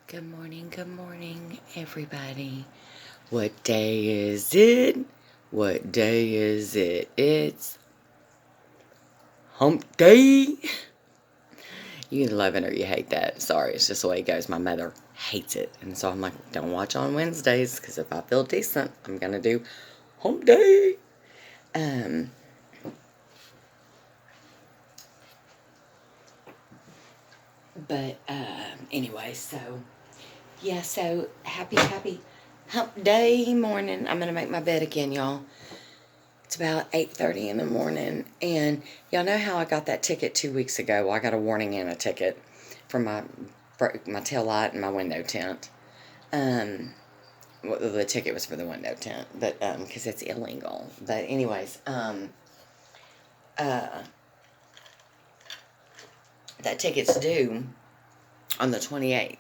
Good morning, everybody. What day is it? What day is it? It's hump day. You love it or you hate that. Sorry, it's just the way it goes. My mother hates it. And so I'm like, don't watch on Wednesdays, because if I feel decent, I'm going to do hump day. Anyway, so happy hump day morning. I'm gonna make my bed again, y'all. It's about 8:30 in the morning, and y'all know how I got that ticket 2 weeks ago. Well, I got a warning and a ticket for my tail light and my window tint. Well, the ticket was for the window tint, but because it's illegal. But anyways, that ticket's due on the 28th.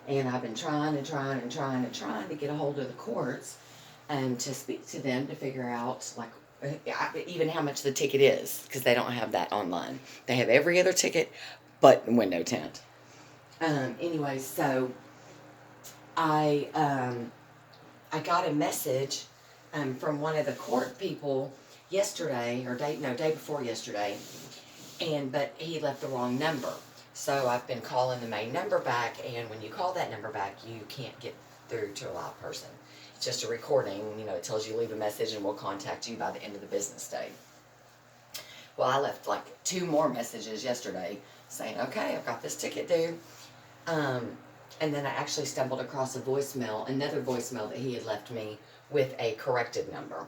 And I've been trying to get a hold of the courts and to speak to them to figure out, like, even how much the ticket is, because they don't have that online. They have every other ticket but window tint. Anyway, so I got a message from one of the court people yesterday, or day before yesterday, but he left the wrong number. So I've been calling the main number back, and when you call that number back, you can't get through to a live person. It's just a recording. It tells you leave a message and we'll contact you by the end of the business day. Well, I left like 2 more messages yesterday saying, okay, I've got this ticket due. And then I actually stumbled across another voicemail that he had left me with a corrected number.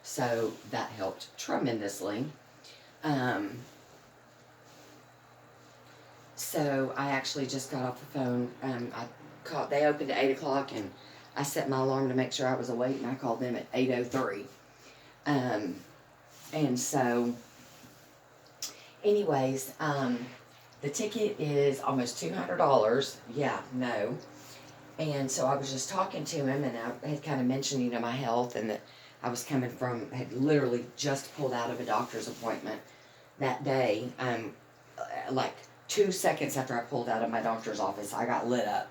So that helped tremendously. So I actually just got off the phone. They opened at 8 o'clock, and I set my alarm to make sure I was awake, and I called them at 8:03. And so, anyways, the ticket is almost $200. Yeah, no. And so I was just talking to him, and I had kind of mentioned, my health, and that I was had literally just pulled out of a doctor's appointment that day. Like 2 seconds after I pulled out of my doctor's office, I got lit up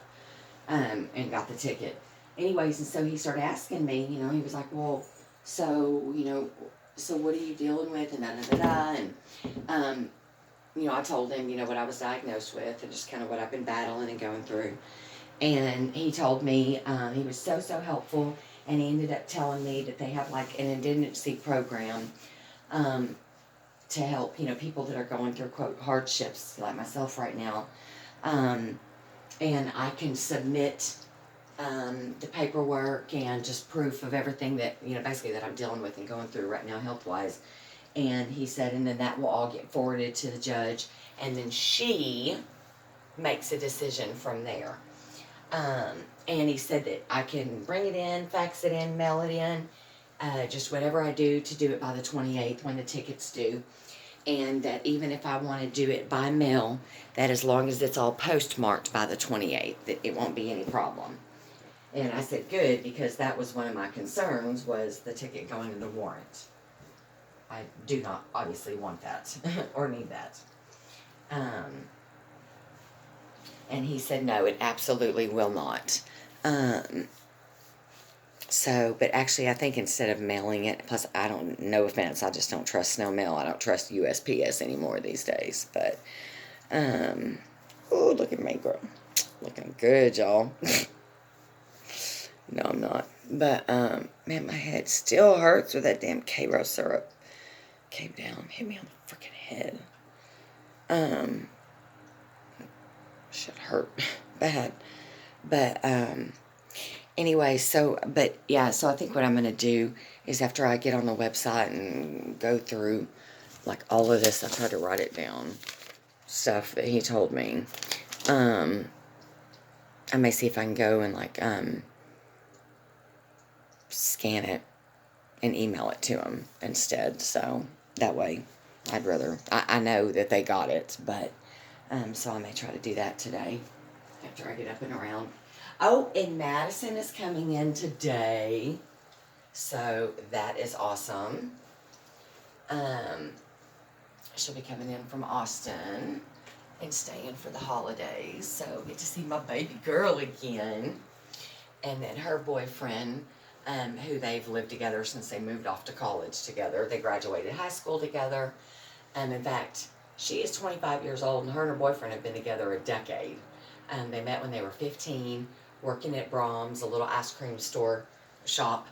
and got the ticket. Anyways, and so he started asking me, he was like, well, so what are you dealing with, and da-da-da-da, and, I told him, what I was diagnosed with, and just kind of what I've been battling and going through. And he told me, he was so helpful, and he ended up telling me that they have like an indigency program, to help, people that are going through, quote, hardships, like myself right now. And I can submit the paperwork and just proof of everything that, basically that I'm dealing with and going through right now health-wise. And he said, and then that will all get forwarded to the judge, and then she makes a decision from there. And he said that I can bring it in, fax it in, mail it in, just whatever I do to do it by the 28th when the ticket's due. And that even if I want to do it by mail, that as long as it's all postmarked by the 28th, that it won't be any problem. And I said, good, because that was one of my concerns, was the ticket going in the warrant. I do not obviously want that or need that. And he said, no, it absolutely will not. But actually, I think instead of mailing it, plus no offense, I just don't trust snail mail. I don't trust USPS anymore these days. But, oh, look at me, girl. Looking good, y'all. No, I'm not. But, man, my head still hurts with that damn Cairo syrup. Came down, hit me on the freaking head. Should hurt bad. But, anyway, so I think what I'm going to do is, after I get on the website and go through, like, all of this, I tried to write it down, stuff that he told me. I may see if I can go and, like, scan it and email it to him instead. So that way, I know that they got it, but, so I may try to do that today after I get up and around. Oh, and Madison is coming in today, so that is awesome. She'll be coming in from Austin, and staying for the holidays. So get to see my baby girl again. And then her boyfriend, who they've lived together since they moved off to college together. They graduated high school together. In fact, she is 25 years old, and her and her boyfriend have been together a decade. They met when they were 15, working at Brahms, a little ice cream store shop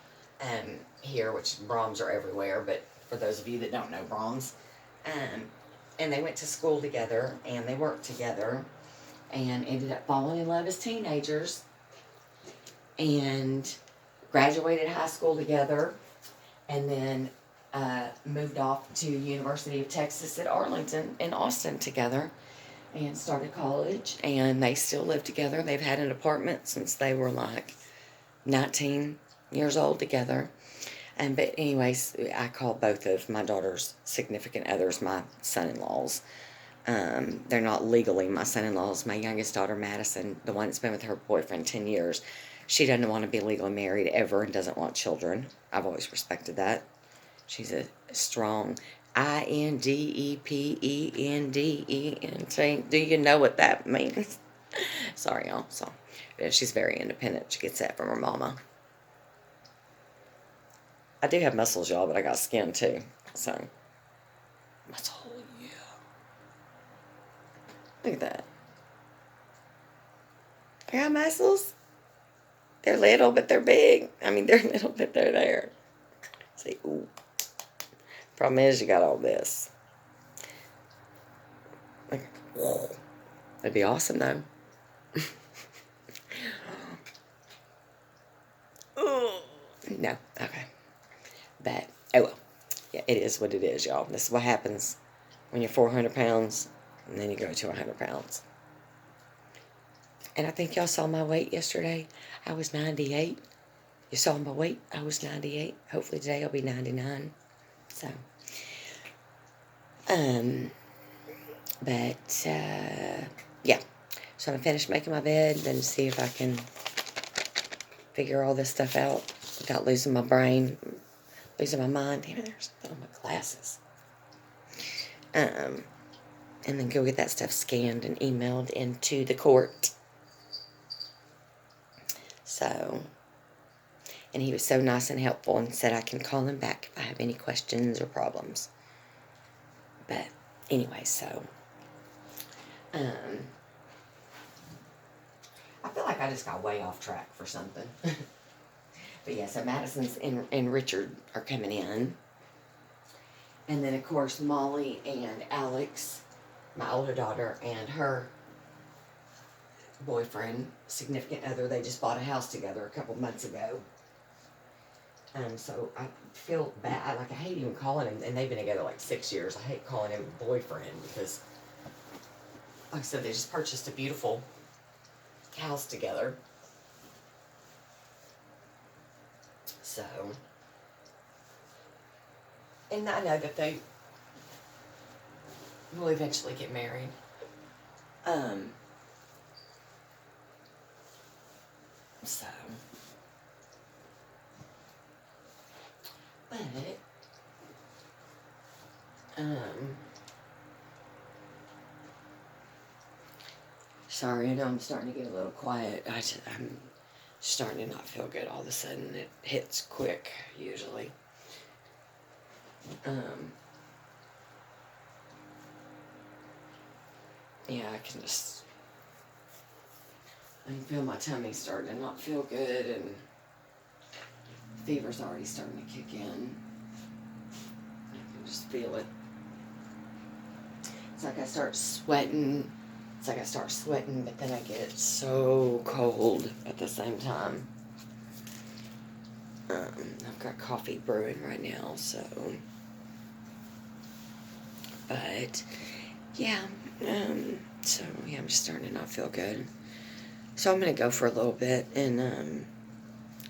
here, which Brahms are everywhere, but for those of you that don't know Brahms. And they went to school together, and they worked together, and ended up falling in love as teenagers, and graduated high school together, and then moved off to University of Texas at Arlington in Austin together, and started college, and they still live together. They've had an apartment since they were like 19 years old together. But anyways, I call both of my daughter's significant others my son-in-laws. They're not legally my son-in-laws. My youngest daughter, Madison, the one that's been with her boyfriend 10 years, she doesn't want to be legally married ever and doesn't want children. I've always respected that. She's a strong independent. Do you know what that means? Sorry, y'all. So, yeah, she's very independent. She gets that from her mama. I do have muscles, y'all, but I got skin too. So, muscle, yeah. Look at that. I got muscles. They're little, but they're big. I mean, they're little, but they're there. See, ooh. Problem is, you got all this. Like, whoa. That'd be awesome, though. No, okay. But, oh well. Yeah, it is what it is, y'all. This is what happens when you're 400 pounds, and then you go to 100 pounds. And I think y'all saw my weight yesterday. I was 98. You saw my weight. I was 98. Hopefully today I'll be 99. So, yeah. So I'm gonna finish making my bed, then see if I can figure all this stuff out without losing my brain, losing my mind. Damn it, there's something on my glasses. And then go get that stuff scanned and emailed into the court. So, and he was so nice and helpful and said I can call him back if I have any questions or problems. But anyway, so, I feel like I just got way off track for something. But yeah, so Madison's and Richard are coming in. And then, of course, Molly and Alex, my older daughter, and her boyfriend, significant other, they just bought a house together a couple months ago. So I feel bad. Like, I hate even calling him, and they've been together like 6 years. I hate calling him boyfriend because, like I said, they just purchased a beautiful house together. So, and I know that they will eventually get married. So, but, sorry, I know I'm starting to get a little quiet. I'm starting to not feel good all of a sudden. It hits quick, usually. Yeah, I can feel my tummy starting to not feel good, and fever's already starting to kick in. I can just feel it. It's like I start sweating. But then I get so cold at the same time. I've got coffee brewing right now, so. But, yeah. So, yeah, I'm just starting to not feel good. So I'm going to go for a little bit, and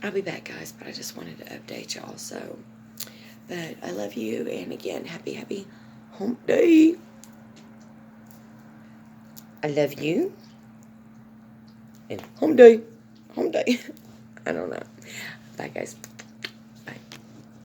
I'll be back, guys, but I just wanted to update y'all, so. But I love you, and again, happy hump day. I love you. And hump day. I don't know. Bye, guys.